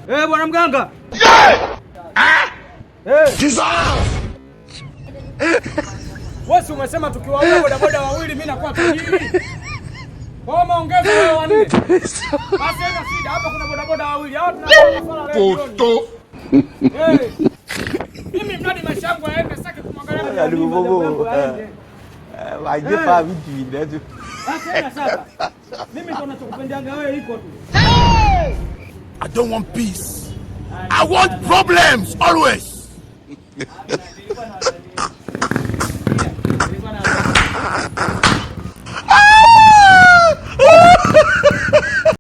Bwana mganga. Wewe umesema tukiwa bodaboda wawili mimi nakuwa tajiri. Kwa maongezi wewe wanne. Basi haina shida, hapa kuna bodaboda wawili. Hao tunakuwa masuala leo. Mimi mradi maisha yangu yaende sasa kumwangalia Wajepa vitu vingi. Basi haina shida. Mimi ndo nachokupendaga wewe iko tu. I don't want peace. I want problems always.